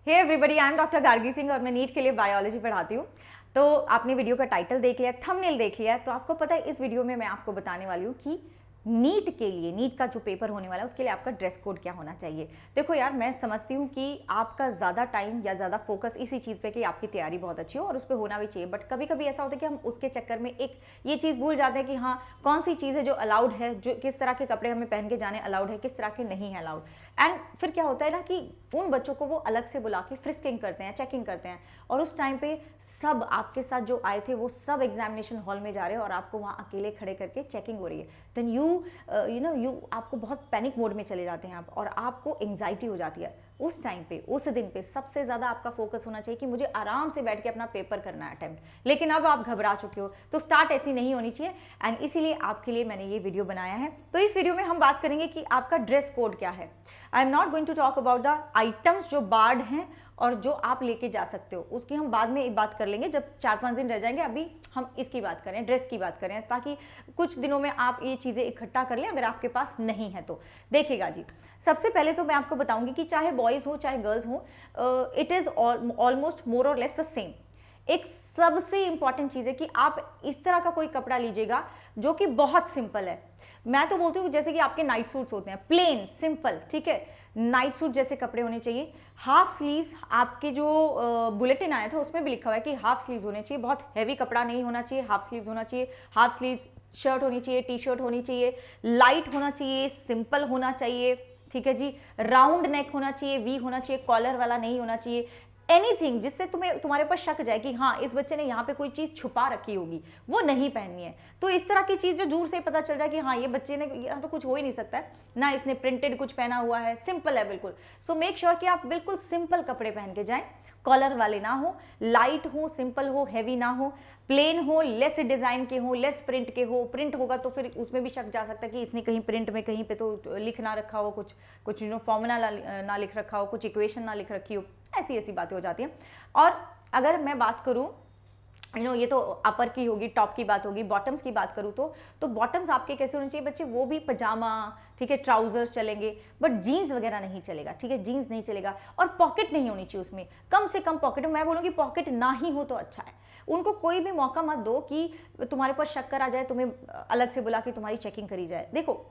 Hey everybody, I am doctor Gargi Singh और मैं NEET के लिए बायोलॉजी पढ़ाती हूँ। तो आपने वीडियो का टाइटल देख लिया, थंबनेल देख लिया, तो आपको पता है इस वीडियो में मैं आपको बताने वाली हूँ कि नीट के लिए, नीट का जो पेपर होने वाला है उसके लिए आपका ड्रेस कोड क्या होना चाहिए। देखो यार, मैं समझती हूँ कि आपका ज़्यादा टाइम या ज़्यादा फोकस इसी चीज़ पे कि आपकी तैयारी बहुत अच्छी हो और उस पर होना भी चाहिए, बट कभी कभी ऐसा होता है कि हम उसके चक्कर में एक ये चीज़ भूल जाते हैं कि हाँ, कौन सी चीज़ है जो अलाउड है, जो किस तरह के कपड़े हमें पहन के जाने अलाउड है, किस तरह के नहीं है अलाउड। एंड फिर क्या होता है ना कि उन बच्चों को वो अलग से बुला के फ्रिस्किंग करते हैं, चेकिंग करते हैं, और उस टाइम पे सब आपके साथ जो आए थे वो सब एग्जामिनेशन हॉल में जा रहे हैं और आपको वहाँ अकेले खड़े करके चेकिंग हो रही है। देन यू आपको बहुत पैनिक मोड में चले जाते हैं आप, और आपको एंग्जाइटी हो जाती है। उस टाइम पे, उस दिन पे सबसे ज़्यादा आपका फोकस होना चाहिए कि मुझे आराम से बैठ के अपना पेपर करना है अटेम्प्ट, लेकिन अब आप घबरा चुके हो, तो स्टार्ट ऐसी नहीं होनी चाहिए। एंड इसीलिए आपके लिए मैंने ये वीडियो बनाया है। तो इस वीडियो में हम बात करेंगे कि आपका ड्रेस कोड क्या है। I am not going to talk about the items जो बार्ड हैं और जो आप लेके जा सकते हो, उसकी हम बाद में एक बात कर लेंगे जब 4-5 दिन रह जाएंगे। अभी हम इसकी बात करें, ड्रेस की बात करें, ताकि कुछ दिनों में आप ये चीज़ें इकट्ठा कर लें अगर आपके पास नहीं है तो। देखिएगा जी, सबसे पहले तो मैं आपको बताऊंगी कि चाहे बॉयज़ हो चाहे गर्ल्स हो, इट इज़ ऑलमोस्ट मोर और लेस द सेम। एक सबसे इंपॉर्टेंट चीज़ है कि आप इस तरह का कोई कपड़ा लीजिएगा जो कि बहुत सिंपल है। मैं तो बोलती हूँ जैसे कि आपके नाइट सूट्स होते हैं, प्लेन सिंपल, ठीक है, नाइट सूट जैसे कपड़े होने चाहिए। हाफ स्लीव्स, आपके जो बुलेटिन आया था उसमें भी लिखा हुआ है कि हाफ स्लीव्स होने चाहिए, बहुत हैवी कपड़ा नहीं होना चाहिए, हाफ स्लीव्स होना चाहिए। हाफ स्लीव्स शर्ट होनी चाहिए, टी शर्ट होनी चाहिए, लाइट होना चाहिए, सिंपल होना चाहिए, ठीक है जी। राउंड नेक होना चाहिए, वी होना चाहिए, कॉलर वाला नहीं होना चाहिए। एनीथिंग जिससे तुम्हारे ऊपर शक जाए कि हाँ, इस बच्चे ने यहाँ पे कोई चीज़ छुपा रखी होगी, वो नहीं पहननी है। तो इस तरह की चीज़ जो दूर से पता चल जाए कि हाँ, ये बच्चे ने, यहाँ तो कुछ हो ही नहीं सकता है ना, इसने प्रिंटेड कुछ पहना हुआ है, सिंपल है बिल्कुल। सो मेक श्योर कि आप बिल्कुल सिंपल कपड़े पहन के जाएं, कॉलर वाले ना हो, लाइट हो, सिंपल हो, हैवी ना हो, प्लेन हो, लेस डिज़ाइन के हो, लेस प्रिंट के हो। प्रिंट होगा तो फिर उसमें भी शक जा सकता है कि इसने कहीं प्रिंट में कहीं पे तो लिख ना रखा हो, कुछ कुछ फॉर्मूला ना लिख रखा हो, कुछ इक्वेशन ना लिख रखी हो, ऐसी ऐसी बातें हो जाती हैं। और अगर मैं बात करूँ, ये तो अपर की होगी, टॉप की बात होगी। बॉटम्स की बात करूँ तो बॉटम्स आपके कैसे होने चाहिए बच्चे, वो भी पजामा, ठीक है, ट्राउजर्स चलेंगे, बट जीन्स वगैरह नहीं चलेगा, ठीक है, जीन्स नहीं चलेगा। और पॉकेट नहीं होनी चाहिए उसमें, कम से कम पॉकेट। मैं बोलूँगी पॉकेट ना ही हो तो अच्छा है। उनको कोई भी मौका मत दो कि तुम्हारे पर शक करा जाए, तुम्हें अलग से बुला के तुम्हारी चेकिंग करी जाए। देखो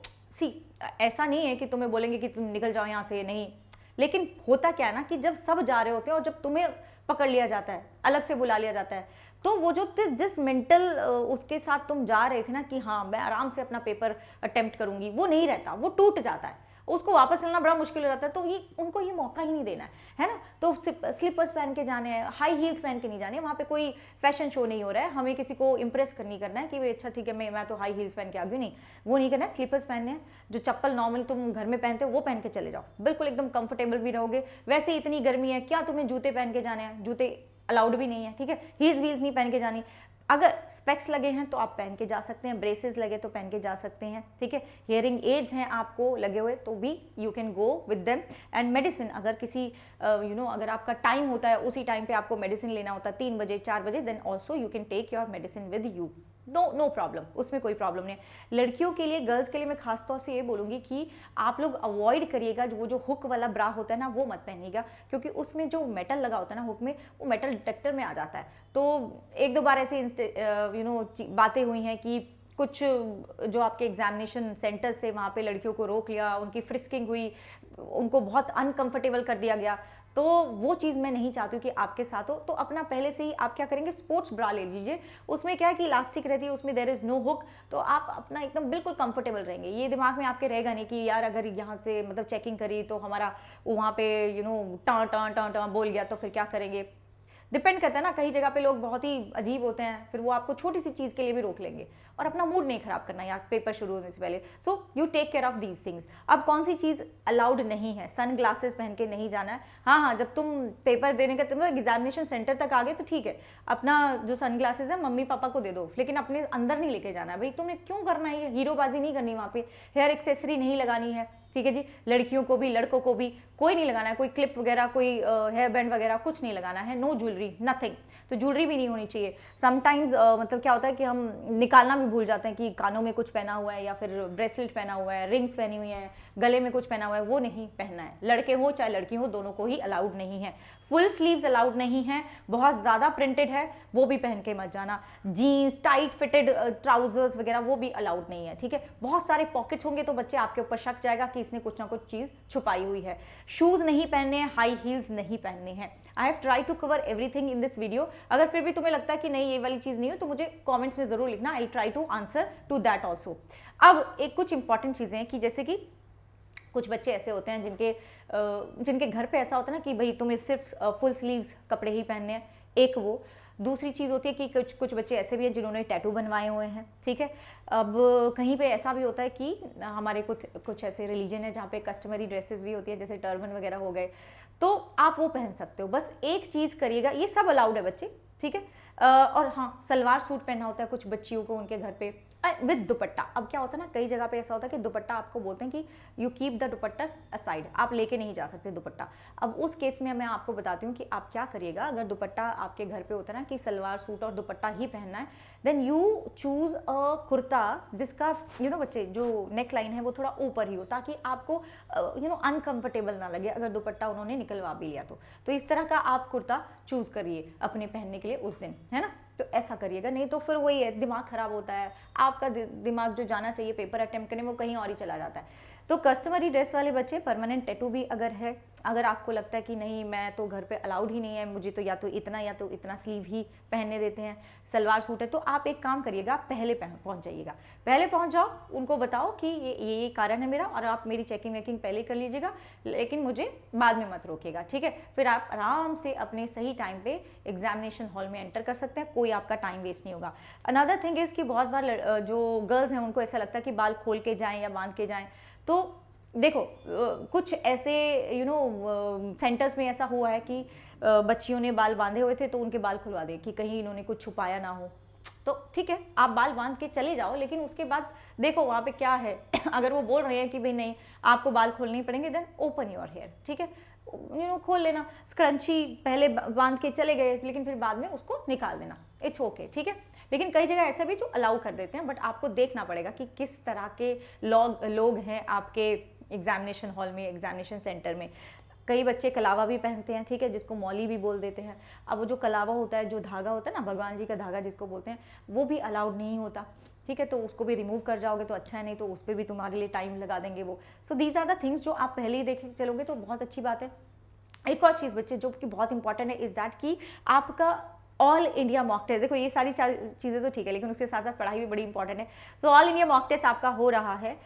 ऐसा नहीं है कि तुम्हें बोलेंगे कि तुम निकल जाओ यहाँ से, नहीं। लेकिन होता क्या है ना कि जब सब जा रहे होते हैं और जब तुम्हें पकड़ लिया जाता है, अलग से बुला लिया जाता है, तो वो जो जिस मेंटल उसके साथ तुम जा रहे थे ना कि हाँ, मैं आराम से अपना पेपर अटेम्प्ट करूंगी, वो नहीं रहता, वो टूट जाता है, उसको वापस लेना बड़ा मुश्किल हो जाता है। तो ये उनको ये मौका ही नहीं देना है ना। तो स्लीपर्स पहन के जाने हैं, हाई हील्स पहन के नहीं जाने, वहाँ पे कोई फैशन शो नहीं हो रहा है, हमें किसी को इंप्रेस नहीं करना है कि भाई अच्छा ठीक है, मैं तो हाई हील्स पहन के आ गई, नहीं, वो नहीं करना है। स्लीपर्स पहनने हैं, जो चप्पल नॉर्मल तुम घर में पहनते हो वो पहन के चले जाओ, बिल्कुल एकदम कंफर्टेबल भी रहोगे। वैसे इतनी गर्मी है, क्या तुम्हें जूते पहन के जाने हैं, जूते अलाउड भी नहीं है, ठीक है, हील्स वील्स नहीं पहन के जानी। अगर स्पेक्स लगे हैं तो आप पहन के जा सकते हैं, ब्रेसेस लगे तो पहन के जा सकते हैं, ठीक है। हियरिंग एड्स हैं आपको लगे हुए तो भी you can go with them. And medicine, अगर किसी अगर आपका टाइम होता है, उसी टाइम पे आपको मेडिसिन लेना होता है 3 बजे 4 बजे, then also you can take your medicine with you, no problem, उसमें कोई प्रॉब्लम नहीं है। लड़कियों के लिए, गर्ल्स के लिए मैं खास तौर से ये बोलूँगी कि आप लोग अवॉइड करिएगा वो जो हुक वाला ब्रा होता है ना, वो मत पहनिएगा, क्योंकि उसमें जो मेटल लगा होता है ना हुक में, वो मेटल डिटेक्टर में आ जाता है। तो 1-2 बार ऐसी बातें हुई हैं कि कुछ जो आपके एग्जामिनेशन सेंटर से वहाँ पे लड़कियों को रोक लिया, उनकी फ्रिस्किंग हुई, उनको बहुत अनकंफर्टेबल कर दिया गया। तो वो चीज़ मैं नहीं चाहती हूँ कि आपके साथ हो। तो अपना पहले से ही आप क्या करेंगे, स्पोर्ट्स ब्रा ले लीजिए, उसमें क्या है कि इलास्टिक रहती है, उसमें देयर इज़ नो हुक, तो आप अपना एकदम बिल्कुल कंफर्टेबल रहेंगे। ये दिमाग में आपके रहेगा नहीं कि यार अगर यहाँ से मतलब चेकिंग करी तो हमारा वहाँ पे टाँ टाँ टाँ टाँ बोल गया तो फिर क्या करेंगे। डिपेंड करता है ना, कई जगह पे लोग बहुत ही अजीब होते हैं, फिर वो आपको छोटी सी चीज़ के लिए भी रोक लेंगे, और अपना मूड नहीं खराब करना यार पेपर शुरू होने से पहले। So you take care of these things. अब कौन सी चीज़ अलाउड नहीं है, सन ग्लासेस पहन के नहीं जाना है। हाँ, जब तुम पेपर देने का मतलब एग्जामिनेशन सेंटर तक आ गए तो ठीक है, अपना जो सन ग्लासेस है मम्मी पापा को दे दो, लेकिन अपने अंदर नहीं लेके जाना है। भाई तुम्हें क्यों करना है, हीरोबाजी नहीं करनी वहाँ पे, हेयर एक्सेसरी नहीं लगानी है, ठीक है जी। लड़कियों को भी लड़कों को भी कोई नहीं लगाना है, कोई क्लिप वगैरह, कोई हेयर बैंड वगैरह कुछ नहीं लगाना है, नो ज्वेलरी, नथिंग। तो ज्वेलरी भी नहीं होनी चाहिए। समटाइम्स मतलब क्या होता है कि हम निकालना भी भूल जाते हैं कि कानों में कुछ पहना हुआ है या फिर ब्रेसलेट पहना हुआ है, रिंग्स पहनी हुई है, गले में कुछ पहना हुआ है, वो नहीं पहनना है। लड़के हो चाहे लड़की हो, दोनों को ही अलाउड नहीं है। फुल स्लीव्स अलाउड नहीं है, बहुत ज़्यादा प्रिंटेड है वो भी पहन के मत जाना। जीन्स, टाइट फिटेड ट्राउजर्स वगैरह वो भी अलाउड नहीं है, ठीक है। बहुत सारे पॉकेट्स होंगे तो बच्चे आपके ऊपर शक जाएगा कि इसने कुछ ना कुछ चीज़ छुपाई हुई है। शूज़ नहीं पहनने हैं, हाई हील्स नहीं पहनने हैं। I have try to cover everything in this video. अगर फिर भी तुम्हें लगता है कि नहीं ये वाली चीज़ नहीं हो तो मुझे कॉमेंट्स में ज़रूर लिखना, I try to answer to that also. अब एक कुछ इंपॉर्टेंट चीज़ें हैं कि जैसे कि कुछ बच्चे ऐसे होते हैं जिनके घर पे ऐसा होता है ना कि भाई तुम्हें सिर्फ फुल स्लीव्स कपड़े ही पहनने हैं, एक वो। दूसरी चीज़ होती है कि कुछ बच्चे ऐसे भी हैं जिन्होंने टैटू बनवाए हुए हैं, ठीक है। अब कहीं पे ऐसा भी होता है कि हमारे कुछ ऐसे रिलीजन है जहाँ पे कस्टमरी ड्रेसेस भी होती है, जैसे टर्बन वगैरह हो गए, तो आप वो पहन सकते हो। बस एक चीज़ करिएगा, ये सब अलाउड है बच्चे, ठीक है। और हाँ, सलवार सूट पहनना होता है कुछ बच्चियों को उनके घर पे विद दुपट्टा। अब क्या होता है ना, कई जगह पे ऐसा होता है कि दुपट्टा आपको बोलते हैं कि you keep the dupatta aside, आप लेके नहीं जा सकते दुपट्टा। अब उस केस में मैं आपको बताती हूँ कि आप क्या करिएगा। अगर दुपट्टा आपके घर पे होता है ना कि सलवार सूट और दुपट्टा ही पहनना है, then you choose a kurta जिसका बच्चे जो नेक लाइन है वो थोड़ा ऊपर ही हो, ताकि आपको अनकंफर्टेबल ना लगे अगर दुपट्टा उन्होंने निकलवा भी लिया तो इस तरह का आप कुर्ता चूज करिए अपने पहनने के लिए उस दिन, है ना। तो ऐसा करिएगा, नहीं तो फिर वही है, दिमाग खराब होता है आपका। दिमाग जो जाना चाहिए पेपर अटेम्प्ट करने वो कहीं और ही चला जाता है। तो कस्टमरी ड्रेस वाले बच्चे, परमानेंट टैटू भी अगर है, अगर आपको लगता है कि नहीं मैं तो घर पे अलाउड ही नहीं है, मुझे तो या तो इतना स्लीव ही पहनने देते हैं, सलवार सूट है, तो आप एक काम करिएगा, पहले पहुंच जाइएगा, पहले पहुंच जाओ, उनको बताओ कि ये कारण है मेरा और आप मेरी चेकिंग वेकिंग पहले कर लीजिएगा, लेकिन मुझे बाद में मत रोकिएगा, ठीक है। फिर आप आराम से अपने सही टाइम पे एग्जामिनेशन हॉल में एंटर कर सकते हैं, कोई आपका टाइम वेस्ट नहीं होगा। अनदर थिंग इज़ कि बहुत बार जो गर्ल्स हैं उनको ऐसा लगता है कि बाल खोल के जाएँ या बांध के जाएँ। तो देखो कुछ ऐसे सेंटर्स में ऐसा हुआ है कि बच्चियों ने बाल बांधे हुए थे तो उनके बाल खुलवा दे कि कहीं इन्होंने कुछ छुपाया ना हो। तो ठीक है, आप बाल बांध के चले जाओ, लेकिन उसके बाद देखो वहाँ पे क्या है। अगर वो बोल रहे हैं कि भाई नहीं आपको बाल खोलने ही पड़ेंगे, देन ओपन योर हेयर, ठीक है, खोल लेना। स्क्रंची पहले बांध के चले गए लेकिन फिर बाद में उसको निकाल देना, इट्स ओके, ठीक है। लेकिन कई जगह ऐसे भी जो अलाउ कर देते हैं, बट आपको देखना पड़ेगा कि किस तरह के लोग हैं आपके एग्जामिनेशन हॉल में, एग्जामिनेशन सेंटर में। कई बच्चे कलावा भी पहनते हैं, ठीक है, जिसको मौली भी बोल देते हैं। अब वो जो कलावा होता है, जो धागा होता है ना, भगवान जी का धागा जिसको बोलते हैं, वो भी अलाउड नहीं होता, ठीक है। तो उसको भी रिमूव कर जाओगे तो अच्छा है, नहीं तो उस पर भी तुम्हारे लिए टाइम लगा देंगे वो। So these are the things जो आप पहले ही देख चलोगे तो बहुत अच्छी बात है। एक और चीज़ बच्चे जो कि बहुत इंपॉर्टेंट है, इज़ दैट कि आपका ऑल इंडिया मॉक टेस्ट, देखो ये सारी चीज़ें तो ठीक है, लेकिन उसके साथ साथ पढ़ाई भी बड़ी इंपॉर्टेंट है। So all India mock test आपका हो रहा है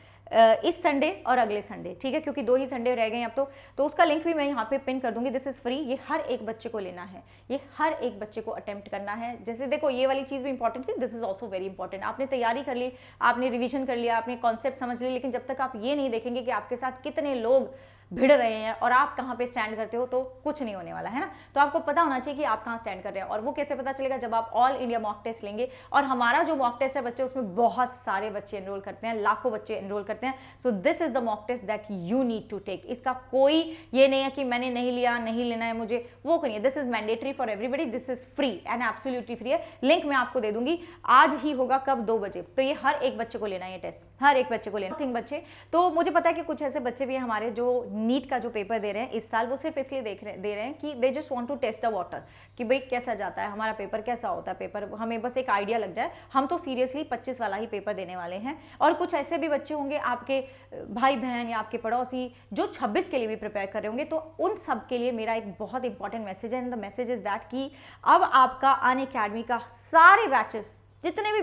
इस संडे और अगले संडे, ठीक है, क्योंकि 2 ही संडे रह गए अब तो उसका लिंक भी मैं यहाँ पे पिन कर दूंगी। दिस इज़ फ्री, ये हर एक बच्चे को लेना है, ये हर एक बच्चे को अटेम्प्ट करना है। जैसे देखो ये वाली चीज़ भी इंपॉर्टेंट थी, this is also very important. आपने तैयारी कर ली, आपने रिविजन कर लिया, आपने कॉन्सेप्ट समझ लिया, लेकिन जब तक आप ये नहीं देखेंगे कि आपके साथ कितने लोग भिड़ रहे हैं और आप कहाँ पे स्टैंड करते हो, तो कुछ नहीं होने वाला है ना। तो आपको पता होना चाहिए कि आप कहाँ स्टैंड कर रहे हैं, और वो कैसे पता चलेगा, जब आप ऑल इंडिया मॉक टेस्ट लेंगे। और हमारा जो मॉक टेस्ट है बच्चे, उसमें बहुत सारे बच्चे एनरोल करते हैं, लाखों बच्चे एनरोल करते हैं। So this is the mock test that you need to take. इसका कोई ये नहीं है कि मैंने नहीं लिया, नहीं लेना है मुझे, वो करिए। This is mandatory for everybody, this is free and absolutely free है। लिंक मैं आपको दे दूंगी, आज ही होगा, कब, 2 बजे। तो ये हर एक बच्चे को लेना है, ये टेस्ट हर एक बच्चे को लेना। थिंक बच्चे, तो मुझे पता है कि कुछ ऐसे बच्चे भी हैं हमारे जो नीट का जो पेपर दे रहे हैं इस साल, वो सिर्फ इसलिए दे रहे हैं कि they just want to test the water, कि भाई कैसा जाता है हमारा पेपर, कैसा होता है पेपर, हमें बस एक आइडिया लग जाए। हम तो सीरियसली 25 वाला ही पेपर देने वाले हैं। और कुछ ऐसे भी बच्चे होंगे आपके भाई बहन या आपके पड़ोसी जो 26 के लिए भी प्रिपेयर कर रहे होंगे, तो उन सब के लिए मेरा एक बहुत इंपॉर्टेंट मैसेज है, and the message is that कि अब आपका अनअकैडमी का सारे बैचेस, जितने भी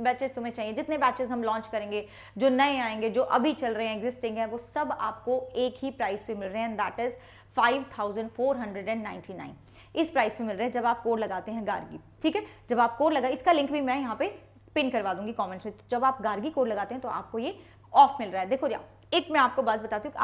बैचेस तुम्हें चाहिए, जितने बैचेस हम लॉन्च करेंगे, जो नए आएंगे, जो अभी चल रहे हैं, एग्जिस्टिंग है, वो सब आपको एक ही प्राइस पे मिल रहे हैं, दैट इज 5499। इस प्राइस पे मिल रहे हैं जब आप कोड लगाते हैं गार्गी, ठीक है। जब आप कोड लगा, इसका लिंक भी मैं यहाँ पे पिन करवा दूंगी कमेंट्स में। जब आप गार्गी कोड लगाते हैं तो आपको ये ऑफ मिल रहा है। देखो एक मैं आपको बात बताती हूँ,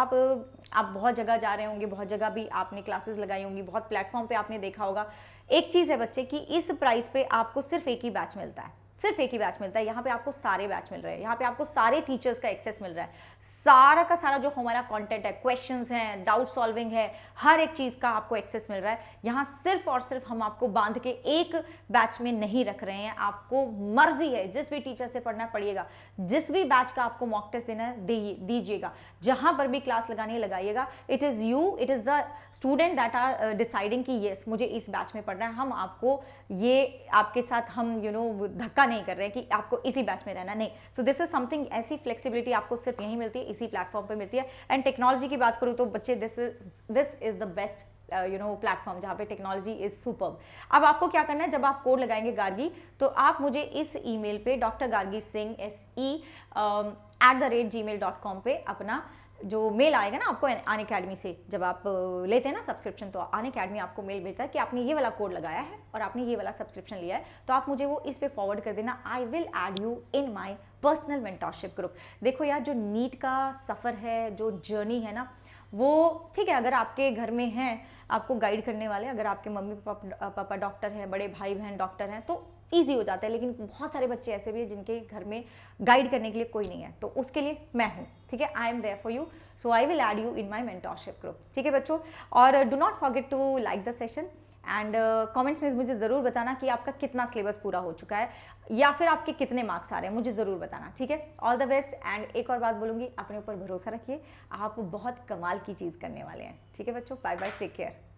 आप बहुत जगह जा रहे होंगे, बहुत जगह भी आपने क्लासेस लगाई होंगी, बहुत प्लेटफॉर्म पे आपने देखा होगा। एक चीज़ है बच्चे कि इस प्राइस पे आपको सिर्फ एक ही बैच मिलता है, सिर्फ एक ही बैच मिलता है। यहाँ पे आपको सारे बैच मिल रहे हैं, यहाँ पे आपको सारे टीचर्स का एक्सेस मिल रहा है, सारा का सारा जो हमारा कंटेंट है, क्वेश्चंस हैं, डाउट सॉल्विंग है, हर एक चीज़ का आपको एक्सेस मिल रहा है। यहाँ सिर्फ और सिर्फ हम आपको बांध के एक बैच में नहीं रख रहे हैं, आपको मर्जी है जिस भी टीचर से पढ़ना पड़िएगा, जिस भी बैच का आपको मॉक टेस्ट देना है दीजिएगा, जहां पर भी क्लास लगानी है लगाइएगा। It is you, it is the student that are deciding कि येस मुझे इस बैच में पढ़ना है। हम आपको ये आपके साथ हम धक्का नहीं कर रहे हैं कि आपको इसी बैच में रहना, नहीं। सो दिस इज समथिंग, ऐसी फ्लेक्सिबिलिटी आपको सिर्फ यहीं मिलती है, इसी प्लेटफॉर्म पे मिलती है। एंड टेक्नोलॉजी की बात करूँ तो बच्चे this is the best platform जहाँ पे टेक्नोलॉजी इज सुपर्ब। अब आपको क्या करना है, जब आप कोड लगाएंगे गार्गी, तो आप मुझे इस ईमेल पे drgargisingh@gmail.com पे अपना जो मेल आएगा ना आपको अनअकैडमी से, जब आप लेते हैं ना सब्सक्रिप्शन, तो अनअकैडमी आपको मेल भेजता है कि आपने ये वाला कोड लगाया है और आपने ये वाला सब्सक्रिप्शन लिया है, तो आप मुझे वो इस पे फॉरवर्ड कर देना। आई will add you in my personal mentorship group. देखो यार, जो नीट का सफ़र है, जो जर्नी है ना, वो ठीक है, अगर आपके घर में हैं आपको गाइड करने वाले, अगर आपके मम्मी पापा डॉक्टर हैं, बड़े भाई बहन डॉक्टर हैं, तो ईजी हो जाता है। लेकिन बहुत सारे बच्चे ऐसे भी हैं जिनके घर में गाइड करने के लिए कोई नहीं है, तो उसके लिए मैं हूँ, ठीक है। I am there for you, so I will add you in my mentorship group, ठीक है बच्चों। और do not forget to like the session and comments में मुझे ज़रूर बताना कि आपका कितना सिलेबस पूरा हो चुका है या फिर आपके कितने मार्क्स आ रहे हैं, मुझे ज़रूर बताना, ठीक है। All the best. एंड एक और बात बोलूँगी, अपने ऊपर भरोसा रखिए, आप बहुत कमाल की चीज़ करने वाले हैं, ठीक है बच्चों। Bye bye, take care.